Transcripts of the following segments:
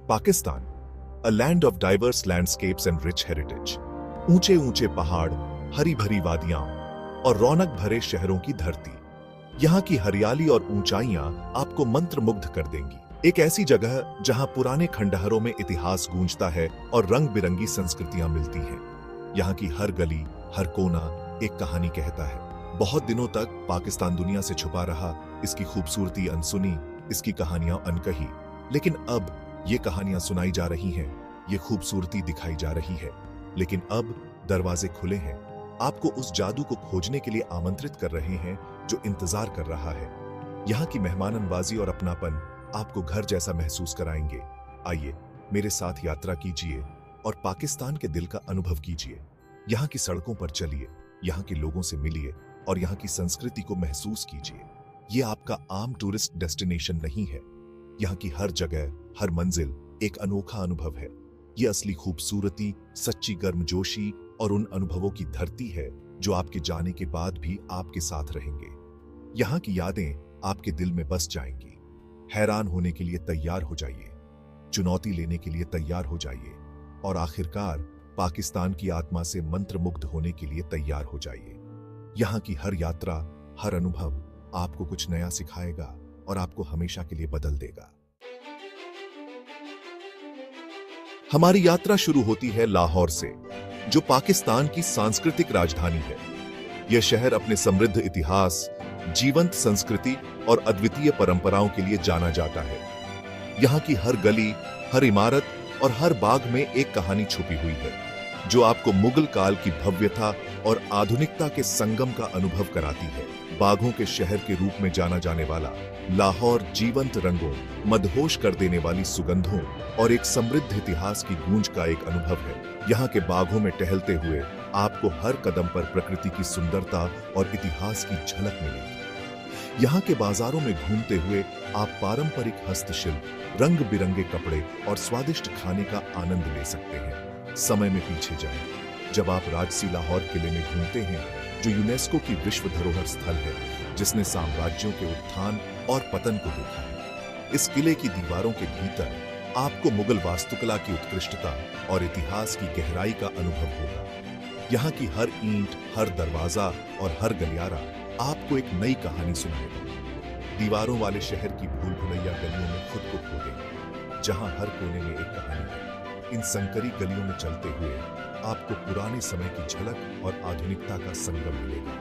Pakistan, a land of diverse landscapes and rich heritage. ऊंचे ऊंचे पहाड़, हरी भरी वादियां और रौनक भरे शहरों की धरती। यहाँ की हरियाली और ऊंचाइयां आपको मंत्रमुग्ध कर देंगी। एक ऐसी जगह जहां पुराने खंडहरों में इतिहास गूंजता है और रंग बिरंगी संस्कृतियां मिलती हैं। यहाँ की हर गली, हर कोना एक कहानी कहता है। बहुत दिनों तक पाकिस्तान दुनिया से छुपा रहा, इसकी खूबसूरती अनसुनी, इसकी कहानियां अनकही। लेकिन अब ये कहानियां सुनाई जा रही हैं, ये खूबसूरती दिखाई जा रही है। लेकिन अब दरवाजे खुले हैं, आपको उस जादू को खोजने के लिए आमंत्रित कर रहे हैं जो इंतजार कर रहा है। यहाँ की मेहमाननवाजी और अपनापन आपको घर जैसा महसूस कराएंगे। आइए मेरे साथ यात्रा कीजिए और पाकिस्तान के दिल का अनुभव कीजिए। यहाँ की सड़कों पर चलिए, यहाँ के लोगों से मिलिए और यहाँ की संस्कृति को महसूस कीजिए। ये आपका आम टूरिस्ट डेस्टिनेशन नहीं है। यहाँ की हर जगह, हर मंजिल एक अनोखा अनुभव है। ये असली खूबसूरती, सच्ची गर्मजोशी और उन अनुभवों की धरती है जो आपके जाने के बाद भी आपके साथ रहेंगे। यहाँ की यादें आपके दिल में बस जाएंगी। हैरान होने के लिए तैयार हो जाइए, चुनौती लेने के लिए तैयार हो जाइए और आखिरकार पाकिस्तान की आत्मा से मंत्रमुग्ध होने के लिए तैयार हो जाइए। यहाँ की हर यात्रा, हर अनुभव आपको कुछ नया सिखाएगा और आपको हमेशा के लिए बदल देगा। हमारी यात्रा शुरू होती है लाहौर से, जो पाकिस्तान की सांस्कृतिक राजधानी है। यह शहर अपने समृद्ध इतिहास, जीवंत संस्कृति और अद्वितीय परंपराओं के लिए जाना जाता है। यहाँ की हर गली, हर इमारत और हर बाग में एक कहानी छुपी हुई है, जो आपको मुगल काल की भव्यता और आधुनिकता के संगम का अनुभव कराती है। बाघों के शहर के रूप में जाना जाने वाला लाहौर जीवंत रंगों, मदहोश कर देने वाली सुगंधों और एक समृद्ध इतिहास की गूंज का एक अनुभव है। यहाँ के बागों में टहलते हुए आपको हर कदम पर प्रकृति की सुंदरता और इतिहास की झलक मिलेगी। यहाँ के बाजारों में घूमते हुए आप पारंपरिक हस्तशिल्प, रंग बिरंगे कपड़े और स्वादिष्ट खाने का आनंद ले सकते हैं। समय में पीछे जाएं, जब आप राजसी लाहौर किले में घूमते हैं, जो यूनेस्को की विश्व धरोहर स्थल है, जिसने साम्राज्यों के उत्थान और पतन को देखा है। इस किले की दीवारों के भीतर आपको मुगल वास्तुकला की उत्कृष्टता और इतिहास की गहराई का अनुभव होगा। यहाँ की हर ईंट, हर दरवाजा और हर गलियारा आपको एक नई कहानी सुनाएगा। दीवारों वाले शहर की भूल भुलैया गलियों में खुद को खो दें, जहाँ हर कोने में एक कहानी है। इन संकरी गलियों में चलते हुए आपको पुराने समय की झलक और आधुनिकता का संगम मिलेगा।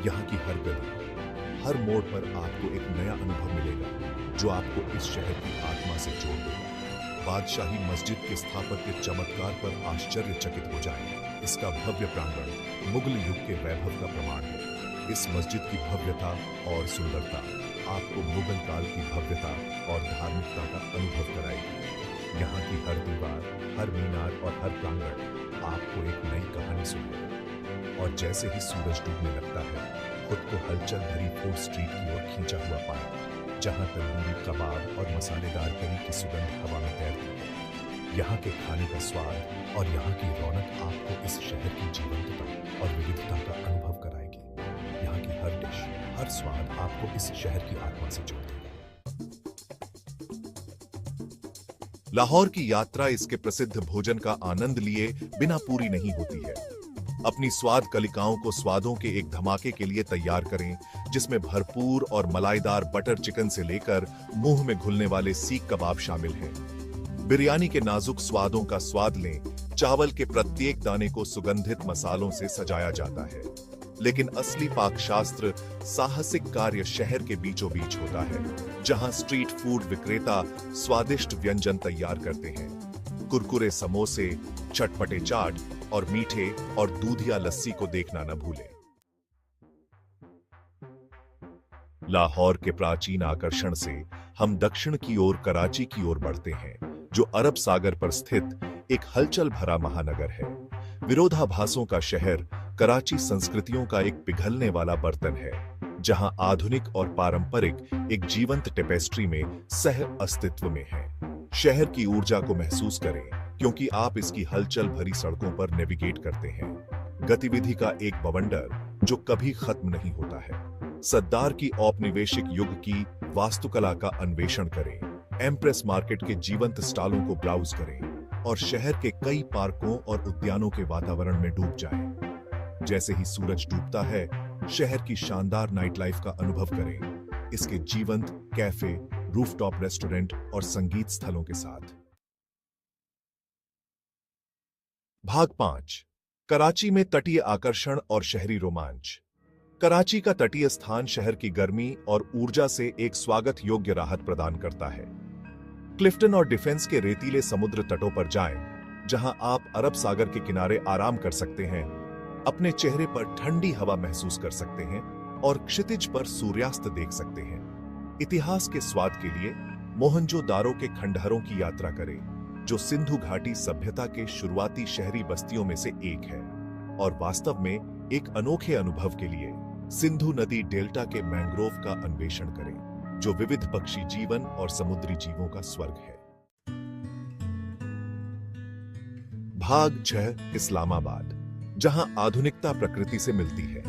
यहाँ की हर गली, हर मोड़ पर आपको एक नया अनुभव मिलेगा, जो आपको इस शहर की आत्मा से जोड़ देगा। बादशाही मस्जिद के स्थापत्य चमत्कार पर आश्चर्यचकित हो जाएं। इसका भव्य प्रांगण मुगल युग के वैभव का प्रमाण है। इस मस्जिद की भव्यता और सुंदरता आपको मुगल काल की भव्यता और धार्मिकता का अनुभव कराएगी। यहाँ की हर दीवार, हर मीनार और हर प्रांगण आपको एक नई कहानी सुनाएगा। और जैसे ही सूरज डूबने लगता है, खुद को हलचल भरी फोर्ट स्ट्रीट की ओर खींचा हुआ पाएं, जहां तंदूरी कबाब और मसालेदार करी की सुगंध हवा में तैरती है। यहाँ के खाने का स्वाद और यहाँ की रौनक आपको इस शहर की जीवंतता और विविधता का अनुभव कराएगी। यहाँ की हर डिश, हर स्वाद आपको इस शहर की आत्मा से जोड़ देगा। लाहौर की यात्रा इसके प्रसिद्ध भोजन का आनंद लिए बिना पूरी नहीं होती है। अपनी स्वाद कलिकाओं को स्वादों के एक धमाके के लिए तैयार करें, जिसमें भरपूर और मलाईदार बटर चिकन से लेकर मुंह में घुलने वाले सीख कबाब शामिल हैं। बिरयानी के नाजुक स्वादों का स्वाद लें। चावल के प्रत्येक दाने को सुगंधित मसालों से सजाया जाता है। लेकिन असली पाकशास्त्र साहसिक कार्य शहर के बीचों बीच होता है, जहां स्ट्रीट फूड विक्रेता स्वादिष्ट व्यंजन तैयार करते हैं। कुरकुरे समोसे, चटपटे चाट और मीठे और दूधिया लस्सी को देखना न भूलें। लाहौर के प्राचीन आकर्षण से हम दक्षिण की ओर कराची की ओर बढ़ते हैं, जो अरब सागर पर स्थित एक हलचल भरा महानगर है। विरोधाभासों का शहर कराची संस्कृतियों का एक पिघलने वाला बर्तन है, जहां आधुनिक और पारंपरिक एक जीवंत टेपेस्ट्री में सह अस्तित्व में है। शहर की ऊर्जा को महसूस करें, क्योंकि आप इसकी हलचल भरी सड़कों पर नेविगेट करते हैं। गतिविधि का एक बवंडर जो कभी खत्म नहीं होता है। सद्दार की औपनिवेशिक युग की वास्तुकला का अन्वेषण करें, एम्प्रेस मार्केट के जीवंत स्टॉलों को ब्राउज करें और शहर के कई पार्कों और उद्यानों के वातावरण में डूब जाएं। जैसे ही सूरज डूबता है, शहर की शानदार नाइट लाइफ का अनुभव करें, इसके जीवंत कैफे, रूफटॉप रेस्टोरेंट और संगीत स्थलों के साथ। भाग 5। कराची में तटीय आकर्षण और शहरी रोमांच। कराची का तटीय स्थान शहर की गर्मी और ऊर्जा से एक स्वागत योग्य राहत प्रदान करता है। क्लिफ्टन और डिफेंस के रेतीले समुद्र तटों पर जाएं, जहां आप अरब सागर के किनारे आराम कर सकते हैं, अपने चेहरे पर ठंडी हवा महसूस कर सकते हैं और क्षितिज पर सूर्यास्त देख सकते हैं। इतिहास के स्वाद के लिए मोहनजोदारो के खंडहरों की यात्रा करें, जो सिंधु घाटी सभ्यता के शुरुआती शहरी बस्तियों में से एक है, और वास्तव में एक अनोखे अनुभव के लिए सिंधु नदी डेल्टा के मैंग्रोव का अन्वेषण करें, जो विविध पक्षी जीवन और समुद्री जीवों का स्वर्ग है। भाग 6। इस्लामाबाद, जहां आधुनिकता प्रकृति से मिलती है।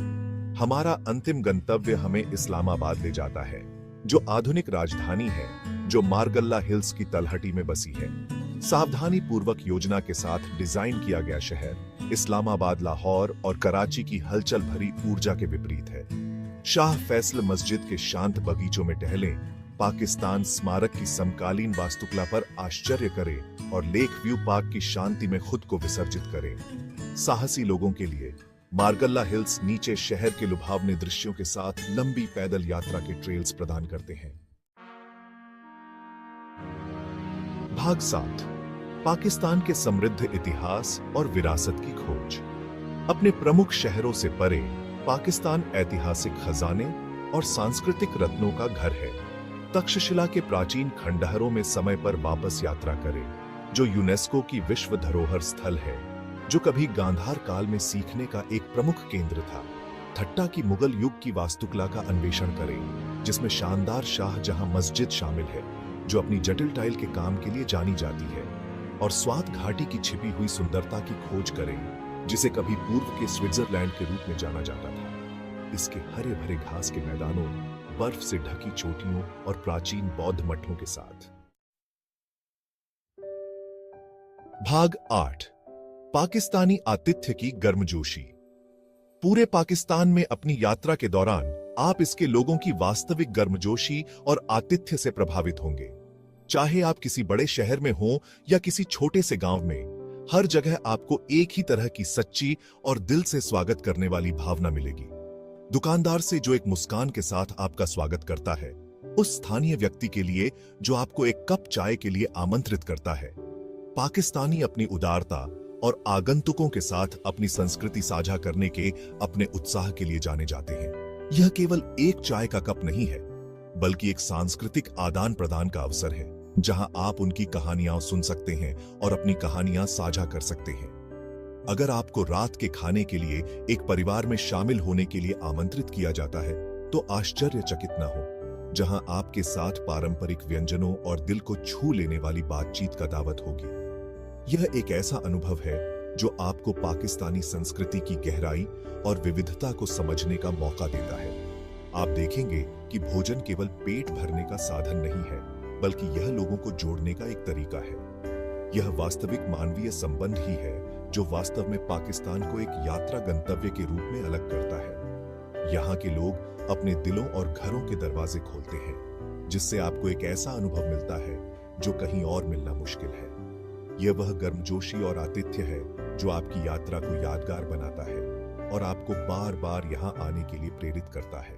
हमारा अंतिम गंतव्य हमें इस्लामाबाद ले जाता है, जो आधुनिक राजधानी है, जो मारगल्ला हिल्स की तलहटी में बसी है। सावधानी पूर्वक योजना के साथ डिजाइन किया गया शहर इस्लामाबाद लाहौर और कराची की हलचल भरी ऊर्जा के विपरीत है। शाह फैसल मस्जिद के शांत बगीचों में टहलें, पाकिस्तान स्मारक की समकालीन वास्तुकला पर आश्चर्य करें और लेक व्यू पार्क की शांति में खुद को विसर्जित करें। साहसी लोगों के लिए मारगल्ला हिल्स नीचे शहर के लुभावने दृश्यों के साथ लंबी पैदल यात्रा के ट्रेल्स प्रदान करते हैं। भाग 7। पाकिस्तान के समृद्ध इतिहास और विरासत की खोज। अपने प्रमुख शहरों से परे पाकिस्तान ऐतिहासिक खजाने और सांस्कृतिक रत्नों का घर है। तक्षशिला के प्राचीन खंडहरों में समय पर वापस यात्रा करें, जो यूनेस्को की विश्व धरोहर स्थल है, जो कभी गांधार काल में सीखने का एक प्रमुख केंद्र था। ठट्टा की मुगल युग की वास्तुकला का अन्वेषण करें, जिसमें शानदार शाहजहां मस्जिद शामिल है, जो अपनी जटिल टाइल के काम के लिए जानी जाती है, और स्वात घाटी की छिपी हुई सुंदरता की खोज करें, जिसे कभी पूर्व के स्विट्जरलैंड के रूप में जाना जाता था। इसके हरे भरे घास के मैदानों, बर्फ से ढकी चोटियों और प्राचीन बौद्ध मठों के साथ। भाग 8। पाकिस्तानी आतिथ्य की गर्मजोशी। पूरे पाकिस्तान में अपनी यात्रा के दौरान आप इसके लोगों की वास्तविक गर्मजोशी और आतिथ्य से प्रभावित होंगे। चाहे आप किसी बड़े शहर में हों या किसी छोटे से गांव में, हर जगह आपको एक ही तरह की सच्ची और दिल से स्वागत करने वाली भावना मिलेगी। दुकानदार से जो एक मुस्कान के साथ आपका स्वागत करता है, उस स्थानीय व्यक्ति के लिए जो आपको एक कप चाय के लिए आमंत्रित करता है। पाकिस्तानी अपनी उदारता और आगंतुकों के साथ अपनी संस्कृति साझा करने के अपने उत्साह के लिए जाने जाते हैं। यह केवल एक चाय का कप नहीं है, बल्कि एक सांस्कृतिक आदान प्रदान का अवसर है, जहां आप उनकी कहानियां सुन सकते हैं और अपनी कहानियां साझा कर सकते हैं। अगर आपको रात के खाने के लिए एक परिवार में शामिल होने के लिए आमंत्रित किया जाता है, तो आश्चर्यचकित न हो, जहां आपके साथ पारंपरिक व्यंजनों और दिल को छू लेने वाली बातचीत का दावत होगी। यह एक ऐसा अनुभव है जो आपको पाकिस्तानी संस्कृति की गहराई और विविधता को समझने का मौका देता है। आप देखेंगे कि भोजन केवल पेट भरने का साधन नहीं है, बल्कि यह लोगों को जोड़ने का एक तरीका है। यह वास्तविक मानवीय संबंध ही है जो वास्तव में पाकिस्तान को एक यात्रा गंतव्य के रूप में अलग करता है। यहाँ के लोग अपने दिलों और घरों के दरवाजे खोलते हैं, जिससे आपको एक ऐसा अनुभव मिलता है जो कहीं और मिलना मुश्किल है। यह वह गर्मजोशी और आतिथ्य है जो आपकी यात्रा को यादगार बनाता है और आपको बार बार यहां आने के लिए प्रेरित करता है।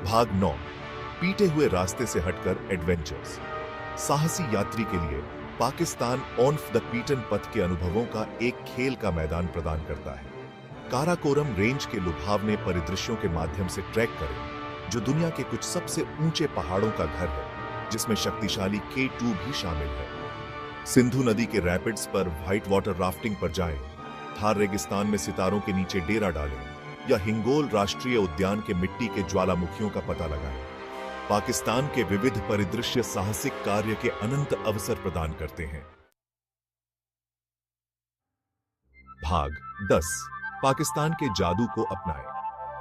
भाग 9। पीटे हुए रास्ते से हटकर एडवेंचर्स। साहसी यात्री के लिए पाकिस्तान ऑफ द बीटन पथ के अनुभवों का एक खेल का मैदान प्रदान करता है। काराकोरम रेंज के लुभावने परिदृश्यों के माध्यम से ट्रैक करें, जो दुनिया के कुछ सबसे ऊंचे पहाड़ों का घर है, जिसमें शक्तिशाली K2 भी शामिल है। सिंधु नदी के रैपिड्स पर व्हाइट वाटर राफ्टिंग पर जाएं, थार रेगिस्तान में सितारों के नीचे डेरा डालें, या हिंगोल राष्ट्रीय उद्यान के मिट्टी के ज्वालामुखियों का पता लगाएं। पाकिस्तान के विविध परिदृश्य साहसिक कार्य के अनंत अवसर प्रदान करते हैं। भाग 10। पाकिस्तान के जादू को अपनाएं।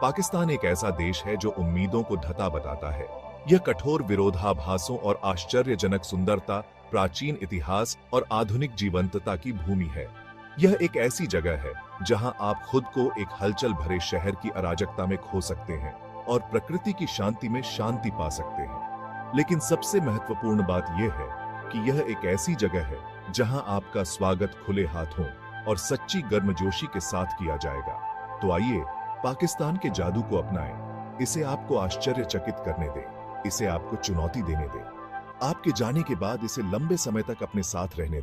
पाकिस्तान एक ऐसा देश है जो उम्मीदों को ढता बताता है, यह कठोर विरोधाभासों और आश्चर्यजनक सुंदरता, प्राचीन इतिहास और आधुनिक जीवंतता की भूमि है। यह एक ऐसी जगह है जहां आप खुद को एक हलचल भरे शहर की अराजकता में खो सकते हैं और प्रकृति की शांति में शांति पा सकते हैं। लेकिन सबसे महत्वपूर्ण बात यह है कि यह एक ऐसी जगह है जहां आपका स्वागत खुले हाथों और सच्ची गर्मजोशी के साथ किया जाएगा। तो आइए पाकिस्तान के जादू को अपनाएं, इसे आपको आश्चर्यचकित करने दें, इसे आपको चुनौती देने दें, आपके जाने के बाद इसे लंबे समय तक अपने साथ रहने दें।